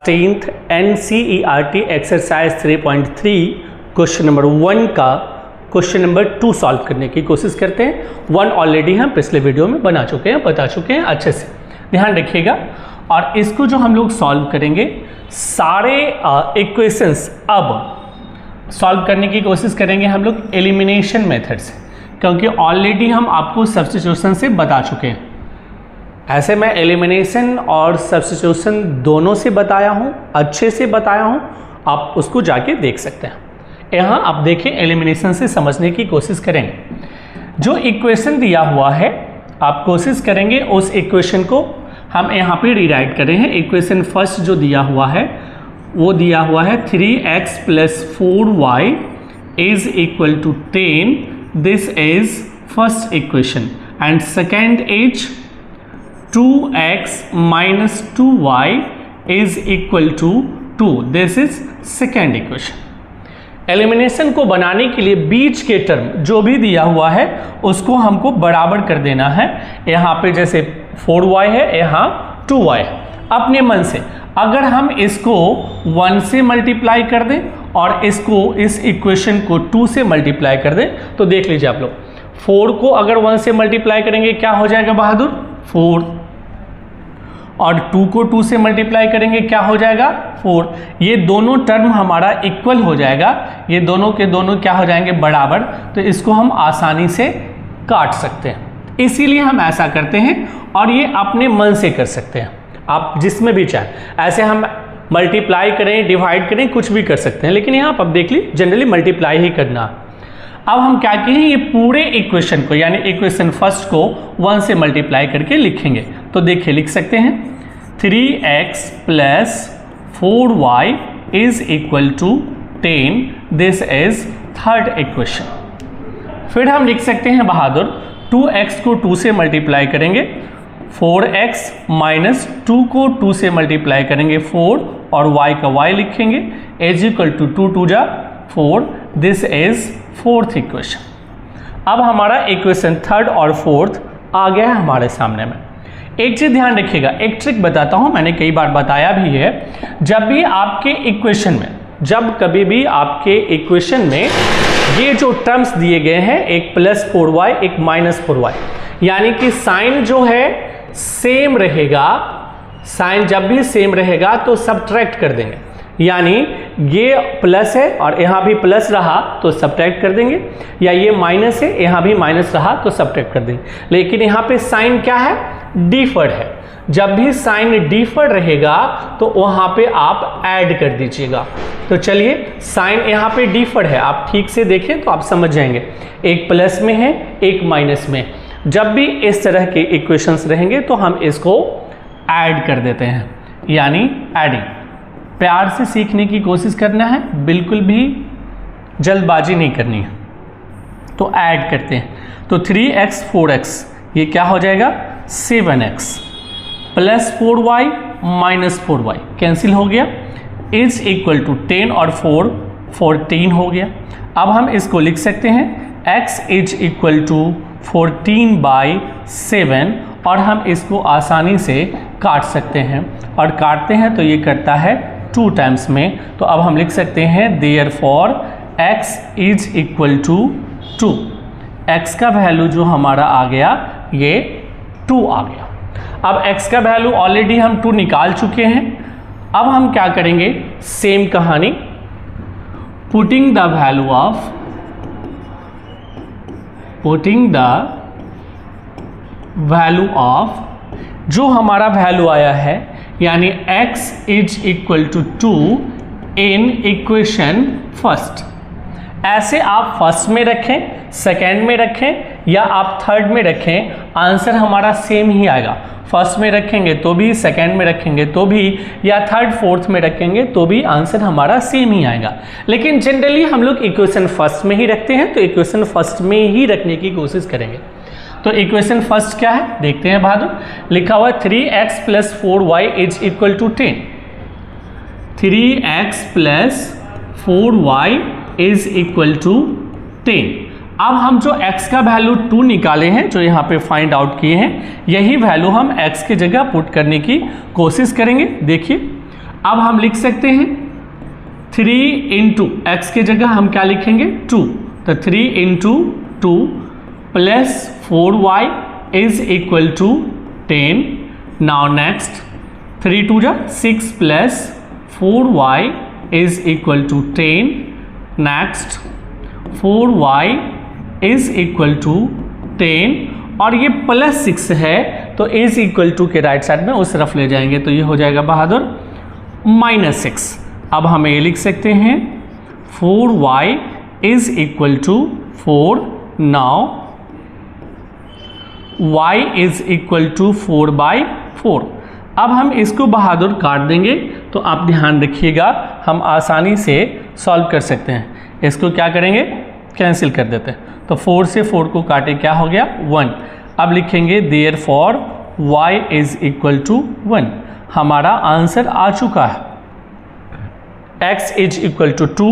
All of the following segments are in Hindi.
13th NCERT exercise 3.3 question number 1 का क्वेश्चन नंबर 2 सॉल्व करने की कोशिश करते हैं। 1 ऑलरेडी हम पिछले वीडियो में बना चुके हैं, बता चुके हैं, अच्छे से ध्यान रखिएगा। और इसको जो हम लोग सॉल्व करेंगे, सारे इक्वेशंस अब सॉल्व करने की कोशिश करेंगे हम लोग एलिमिनेशन मेथड से, क्योंकि ऑलरेडी हम आपको सब्स्टिट्यूशन से बता चुके हैं। ऐसे मैं एलिमिनेशन और सब्स्टिट्यूशन दोनों से बताया हूँ, अच्छे से बताया हूँ, आप उसको जाके देख सकते हैं। यहाँ आप देखें, एलिमिनेशन से समझने की कोशिश करेंगे। जो इक्वेशन दिया हुआ है आप कोशिश करेंगे उस इक्वेशन को हम यहाँ पे रीराइट कर रहे हैं। इक्वेशन फर्स्ट जो दिया हुआ है वो दिया हुआ है 3x + 4y = 10। This is first equation and second is 2x - 2y = 2। This is second equation. Elimination को बनाने के लिए बीच के टर्म जो भी दिया हुआ है उसको हमको बराबर कर देना है। यहाँ पे जैसे 4y है, यहाँ 2y है। अपने मन से अगर हम इसको 1 से मल्टीप्लाई कर दें और इसको इस इक्वेशन को 2 से मल्टीप्लाई कर दें तो देख लीजिए आप लोग, 4 को अगर 1 से मल्टीप्लाई करेंगे क्या हो जाएगा बहादुर? 4। और 2 को 2 से मल्टीप्लाई करेंगे क्या हो जाएगा? 4। ये दोनों टर्म हमारा इक्वल हो जाएगा, ये दोनों के दोनों क्या हो जाएंगे? बराबर। तो इसको हम आसानी से काट सकते हैं, इसीलिए हम ऐसा करते हैं। और ये अपने मन से कर सकते हैं, आप जिसमें भी चाहें। ऐसे हम मल्टीप्लाई करें, डिवाइड करें, कुछ भी कर सकते हैं, लेकिन यहाँ आप देख लीजिए जनरली मल्टीप्लाई ही करना। अब हम क्या कहें, ये पूरे इक्वेशन को यानी इक्वेशन फर्स्ट को 1 से मल्टीप्लाई करके लिखेंगे। तो देखिए लिख सकते हैं 3x + 4y = 10। This is third equation. फिर हम लिख सकते हैं बहादुर 2x को 2 से मल्टीप्लाई करेंगे, 4x - 2 को 2 से मल्टीप्लाई करेंगे 4 और y का y लिखेंगे = 2 2 जा 4। This is fourth equation. अब हमारा इक्वेशन थर्ड और फोर्थ आ गया है हमारे सामने में। एक चीज ध्यान रखिएगा, एक ट्रिक बताता हूं, मैंने कई बार बताया भी है। जब भी आपके इक्वेशन में, जब कभी भी आपके इक्वेशन में ये जो टर्म्स दिए गए हैं, एक +4y एक -4y, यानी कि साइन जो है सेम रहेगा, साइन जब भी सेम रहेगा तो सब्ट्रैक्ट कर देंगे। यानी ये प्लस है और यहाँ भी प्लस रहा तो सब्ट्रैक्ट कर देंगे, या ये माइनस है यहाँ भी माइनस रहा तो सब्ट्रैक्ट कर देंगे। लेकिन यहाँ पे साइन क्या है? डिफर्ड है। जब भी साइन डिफर्ड रहेगा तो वहाँ पे आप ऐड कर दीजिएगा। तो चलिए, साइन यहाँ पे डिफर्ड है, आप ठीक से देखें तो आप समझ जाएंगे। एक प्लस में है, एक माइनस में। जब भी इस तरह के इक्वेशंस रहेंगे तो हम इसको ऐड कर देते हैं, यानी एडिंग। प्यार से सीखने की कोशिश करना है, बिल्कुल भी जल्दबाजी नहीं करनी है। तो ऐड करते हैं, तो 3x 4x ये क्या हो जाएगा? 7x + 4y - 4y कैंसिल हो गया, = 10 और 4 14 हो गया। अब हम इसको लिख सकते हैं x = 14/7 और हम इसको आसानी से काट सकते हैं। और काटते हैं तो ये करता है 2 टाइम्स में। तो अब हम लिख सकते हैं देयरफॉर x = 2। x का वैल्यू जो हमारा आ गया ये 2 आ गया। अब x का वैल्यू ऑलरेडी हम 2 निकाल चुके हैं। अब हम क्या करेंगे, सेम कहानी, पुटिंग द वैल्यू ऑफ जो हमारा वैल्यू आया है, यानी x = 2 इन इक्वेशन फर्स्ट। ऐसे आप फर्स्ट में रखें, सेकेंड में रखें या आप थर्ड में रखें, आंसर हमारा सेम ही आएगा। फर्स्ट में रखेंगे तो भी, सेकेंड में रखेंगे तो भी, या थर्ड फोर्थ में रखेंगे तो भी आंसर हमारा सेम ही आएगा। लेकिन जनरली हम लोग इक्वेशन फर्स्ट में ही रखते हैं, तो इक्वेशन फर्स्ट में ही रखने की कोशिश करेंगे। तो इक्वेशन फर्स्ट क्या है देखते हैं बहादुर। लिखा हुआ 3x + 4y = 10। 3x + 4y = 10। अब हम जो x का वैल्यू 2 निकाले हैं, जो यहाँ पे फाइंड आउट किए हैं, यही वैल्यू हम x की जगह पुट करने की कोशिश करेंगे। देखिए अब हम लिख सकते हैं 3 इंटू एक्स की जगह हम क्या लिखेंगे 2, तो 3 into 2 plus 4y is equal to 10। Now next 3 2 जा 6 plus 4y is equal to 10। Next 4y is equal to 10 और ये प्लस 6 है तो इज इक्वल टू के राइट साइड में उस तरफ ले जाएंगे तो ये हो जाएगा बहादुर -6। अब हम ये लिख सकते हैं 4y is equal to 4। Now y is equal to 4/4। अब हम इसको बहादुर काट देंगे तो आप ध्यान रखिएगा हम आसानी से सॉल्व कर सकते हैं। इसको क्या करेंगे कैंसिल कर देते हैं तो 4 से 4 को काटे क्या हो गया 1। अब लिखेंगे therefore y is equal to 1। हमारा आंसर आ चुका है x इज इक्वल टू 2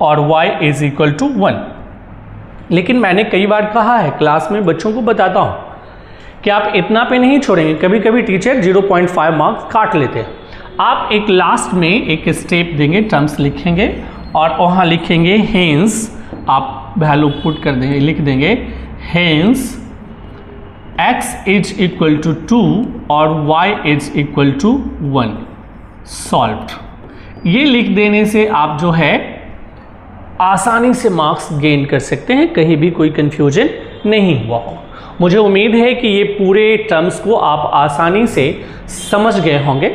और y इज इक्वल टू 1। लेकिन मैंने कई बार कहा है क्लास में बच्चों को बताता हूँ कि आप इतना पे नहीं छोड़ेंगे, कभी कभी टीचर 0.5 मार्क्स काट लेते हैं। आप एक लास्ट में एक स्टेप देंगे, टर्म्स लिखेंगे और वहाँ लिखेंगे हेंस, आप वैल्यू पुट कर देंगे, लिख देंगे hence x is equal to 2 और y is equal to 1 solved. ये लिख देने से आप जो है आसानी से मार्क्स गेन कर सकते हैं, कहीं भी कोई कंफ्यूजन नहीं हुआ हो। मुझे उम्मीद है कि ये पूरे टर्म्स को आप आसानी से समझ गए होंगे।